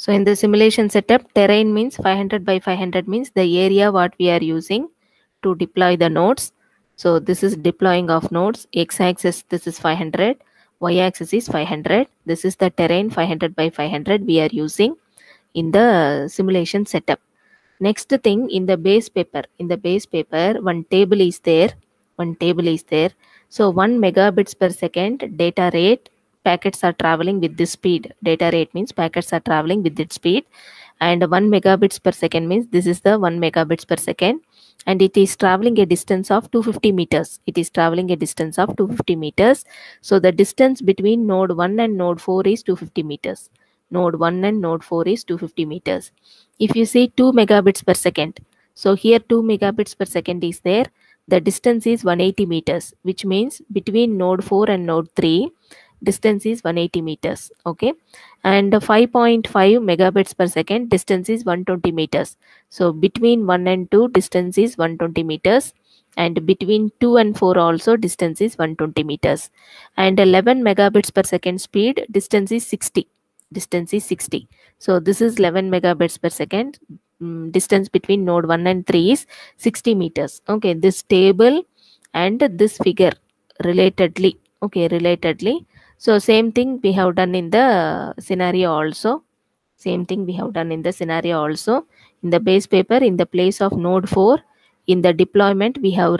So in the simulation setup, terrain means 500 by 500 means the area what we are using to deploy the nodes. So this is deploying of nodes. X-axis, this is 500. Y-axis is 500. This is the terrain 500 by 500 we are using in the simulation setup. Next thing, in the base paper, one table is there. So 1 megabits per second data rate, packets are traveling with this speed. Data rate means packets are traveling with its speed, and 1 megabits per second means this is the 1 megabits per second, and it is traveling a distance of 250 meters. So the distance between node 1 and node 4 is 250 meters. Node 1 and node 4 is 250 meters. If you see 2 megabits per second, so here 2 megabits per second is there. The distance is 180 meters, which means between node 4 and node 3, distance is 180 meters. Okay, and 5.5 megabits per second, distance is 120 meters. So between 1 and 2, distance is 120 meters, and between 2 and 4 also distance is 120 meters. And 11 megabits per second speed, distance is 60. So this is 11 megabits per second. Distance between node 1 and 3 is 60 meters. Okay, this table and this figure relatedly. So same thing we have done in the scenario also. In the base paper, in the place of node 4, in the deployment, we have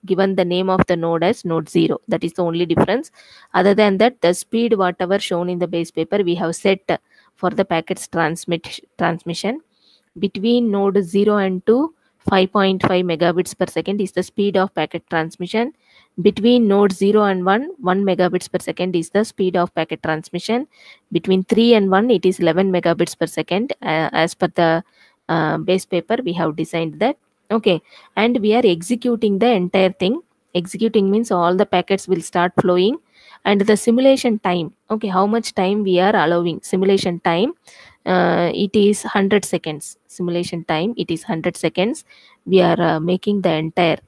given the name of the node as node 0. That is the only difference. Other than that, the speed whatever shown in the base paper, we have set for the packets transmission. Between node 0 and 2, 5.5 megabits per second is the speed of packet transmission. Between node 0 and 1, 1 megabits per second is the speed of packet transmission. Between 3 and 1, it is 11 megabits per second. As per the base paper, we have designed that. Okay, and we are executing the entire thing. Executing means all the packets will start flowing. And the simulation time, okay, how much time we are allowing? Simulation time, it is 100 seconds. Simulation time, it is 100 seconds. We are making the entire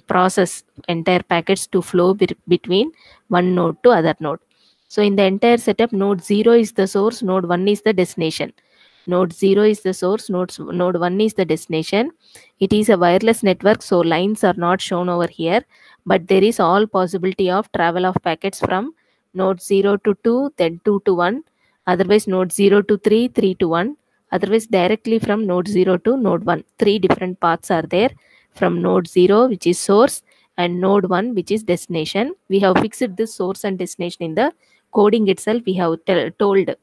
process, entire packets to flow between one node to other node. So in the entire setup, node 0 is the source, node 1 is the destination. Node 0 is the source, node 1 is the destination. It is a wireless network, so lines are not shown over here, but there is all possibility of travel of packets from node 0 to 2, then 2 to 1, otherwise node 0 to 3, 3 to 1, otherwise directly from node 0 to node 1. 3 different paths are there from node 0, which is source, and node 1, which is destination. We have fixed this source and destination in the coding itself. We have told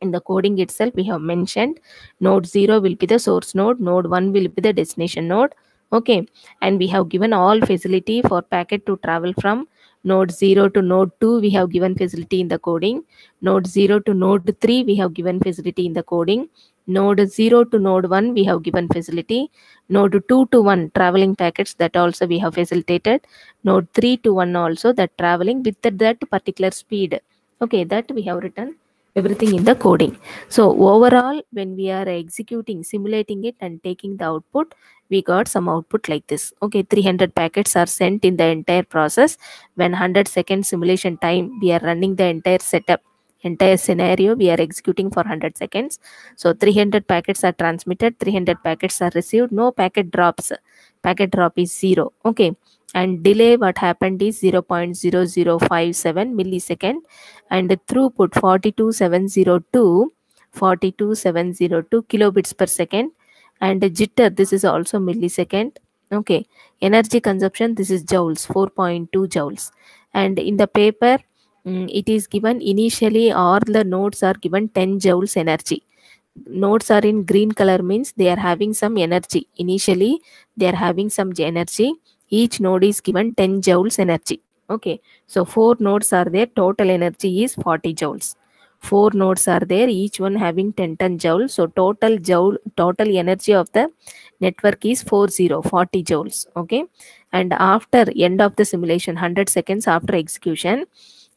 in the coding itself, we have mentioned node 0 will be the source node, node 1 will be the destination node. Okay, and we have given all facility for packet to travel from node 0 to node 2. We have given facility in the coding. Node 0 to node 3, we have given facility in the coding. Node 0 to node 1, we have given facility. Node 2 to 1 traveling packets, that also we have facilitated. Node 3 to 1 also, that traveling with that particular speed. Okay, that we have written everything in the coding. So overall, when we are executing, simulating it and taking the output, we got some output like this. Okay, 300 packets are sent in the entire process. When 100 seconds simulation time, we are running the entire setup, entire scenario, we are executing for 100 seconds. So 300 packets are transmitted, 300 packets are received, no packet drops. Packet drop is 0. Okay, and delay what happened is 0.0057 millisecond, and throughput 42702 kilobits per second, and jitter, this is also millisecond. Okay, energy consumption, this is joules, 4.2 joules. And in the paper, it is given initially all the nodes are given 10 joules energy. Nodes are in green color means they are having some energy. Initially they are having some energy. Each node is given 10 joules energy. Okay, so 4 nodes are there, total energy is 40 joules. 4 nodes are there, each one having 10 joules. So total energy of the network is 40 joules. Okay, and after end of the simulation, 100 seconds after execution,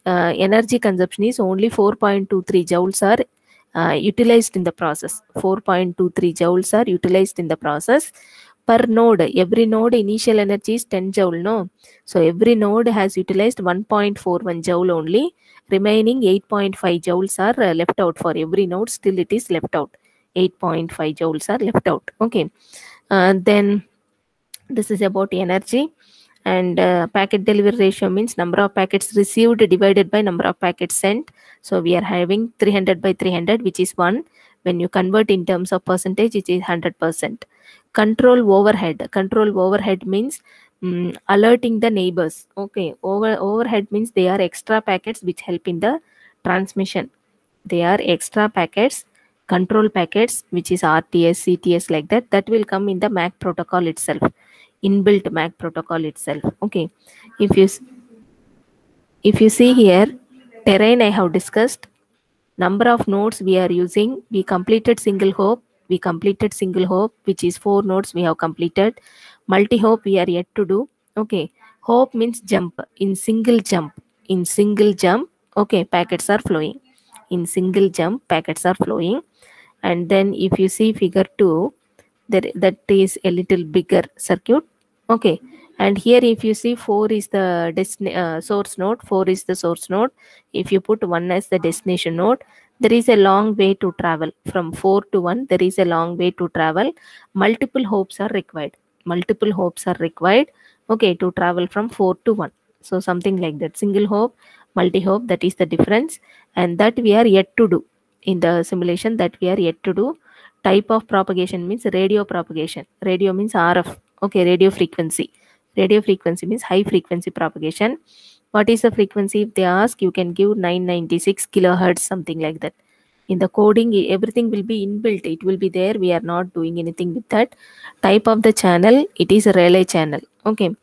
energy consumption is only 4.23 joules are utilized in the process. 4.23 joules are utilized in the process. per node, every node initial energy is 10 joule, no? So every node has utilized 1.41 joule only. Remaining 8.5 joules are left out for every node. Still it is left out. 8.5 joules are left out. Okay. Then this is about energy. And packet delivery ratio means number of packets received divided by number of packets sent. So we are having 300 by 300, which is 1. When you convert in terms of percentage, it is 100%. Control overhead means alerting the neighbors. Okay, overhead means they are extra packets which help in the transmission. They are extra packets, control packets, which is RTS, CTS, like that. That will come in the MAC protocol itself, inbuilt MAC protocol itself. Okay, if you see here, terrain I have discussed. Number of nodes we are using, we completed single hop, which is 4 nodes we have completed. Multi hop we are yet to do. Okay, hop means jump. In single jump, okay, packets are flowing. In single jump, packets are flowing. And then if you see figure 2, that is a little bigger circuit. Okay, and here if you see 4 is the source node, 4 is the source node. If you put 1 as the destination node, there is a long way to travel. From 4 to 1, there is a long way to travel. Multiple hops are required. Okay, to travel from 4 to 1. So something like that. Single hop, multi hop, that is the difference. And that we are yet to do in the simulation, that we are yet to do. Type of propagation means radio propagation. Radio means RF. Okay, radio frequency. Radio frequency means high frequency propagation. What is the frequency? If they ask, you can give 996 kilohertz, something like that. In the coding, everything will be inbuilt. It will be there. We are not doing anything with that. Type of the channel, it is a relay channel. Okay.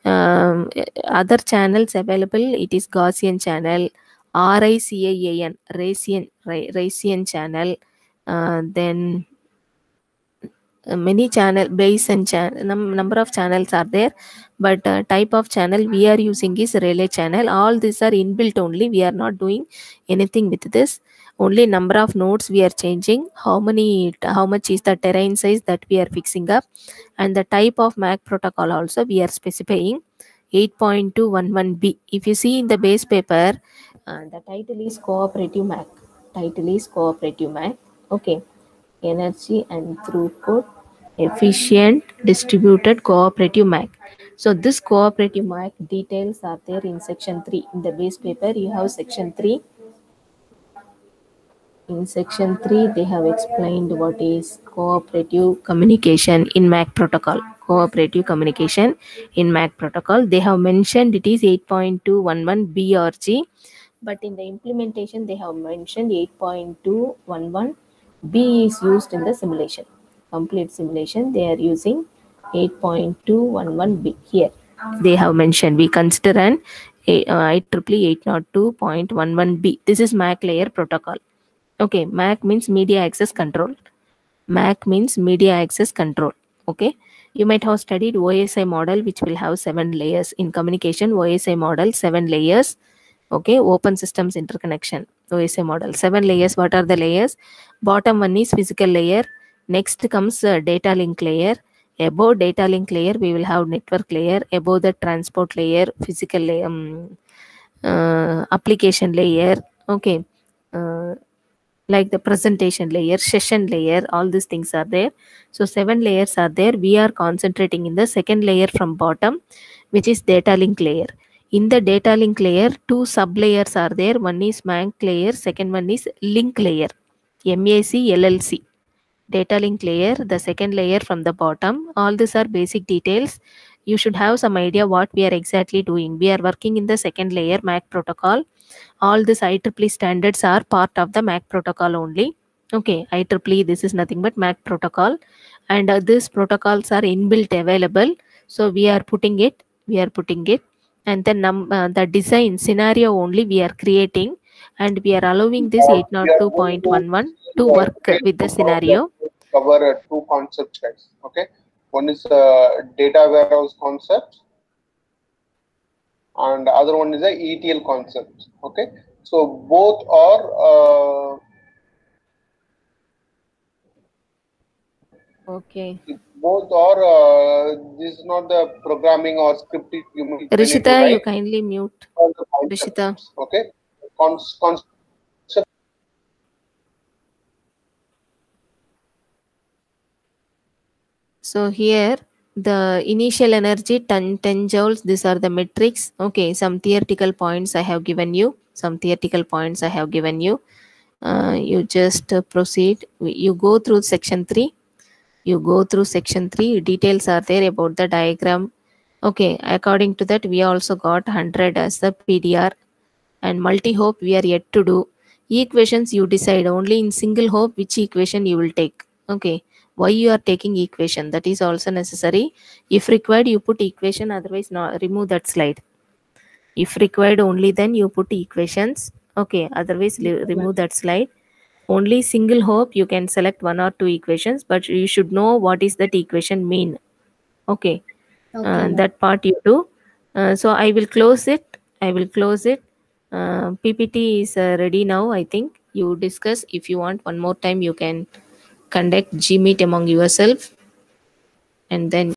Other channels available, it is Gaussian channel, RICAN, Raysian channel. Then many channel base and number of channels are there, but type of channel we are using is relay channel. All these are inbuilt only. We are not doing anything with this. Only number of nodes we are changing. How much is the terrain size, that we are fixing up. And the type of MAC protocol also we are specifying 8.211b. If you see in the base paper, the title is cooperative MAC. Okay, energy and throughput efficient distributed cooperative MAC. So this cooperative MAC details are there in section 3. In the base paper you have section 3. In section 3 they have explained what is cooperative communication in MAC protocol. They have mentioned it is 8.211 BRG, but in the implementation they have mentioned 8.211 B is used in the simulation. Complete simulation, they are using 8.211 B. Here they have mentioned, we consider an IEEE 802.11 B. This is MAC layer protocol. Okay, MAC means media access control. Okay, you might have studied OSI model, which will have 7 layers in communication. OSI model, 7 layers. Okay, open systems interconnection, OSI model, 7 layers. What are the layers? Bottom one is physical layer. Next comes data link layer. Above data link layer, we will have network layer. Above the transport layer, physical layer, application layer. Okay, like the presentation layer, session layer, all these things are there. So 7 layers are there. We are concentrating in the second layer from bottom, which is data link layer. In the data link layer, 2 sub layers are there. One is MAC layer, second one is link layer, MAC LLC. Data link layer, the second layer from the bottom. All these are basic details. You should have some idea what we are exactly doing. We are working in the second layer, MAC protocol. All these IEEE standards are part of the MAC protocol only. Okay, IEEE, this is nothing but MAC protocol, and these protocols are inbuilt available. So we are putting it, and then the design scenario only we are creating, and we are allowing this 802.11 to work with the scenario. Cover 2 concepts, guys. Okay, one is data warehouse concept, and the other one is a ETL concept. Okay, so both are okay. both, or this is not the programming or scripting we need to Rishita, you write kindly mute. all the Rishita. concepts. Okay, concepts. So here the initial energy 10 joules, these are the metrics. Okay, some theoretical points I have given you. You just proceed. You go through section 3. Details are there about the diagram. Okay, according to that we also got 100 as the PDR, and multi-hope we are yet to do. Equations you decide only in single hope which equation you will take. Okay, why you are taking equation, that is also necessary. If required you put equation, otherwise not, remove that slide. If required only then you put equations. Okay, otherwise remove that slide. Only single hope you can select one or two equations, but you should know what is that equation mean. Okay, Okay, ma'am. that part you do. So I will close it. PPT is ready now. I think you discuss. If you want one more time, you can conduct Gmeet among yourself, and then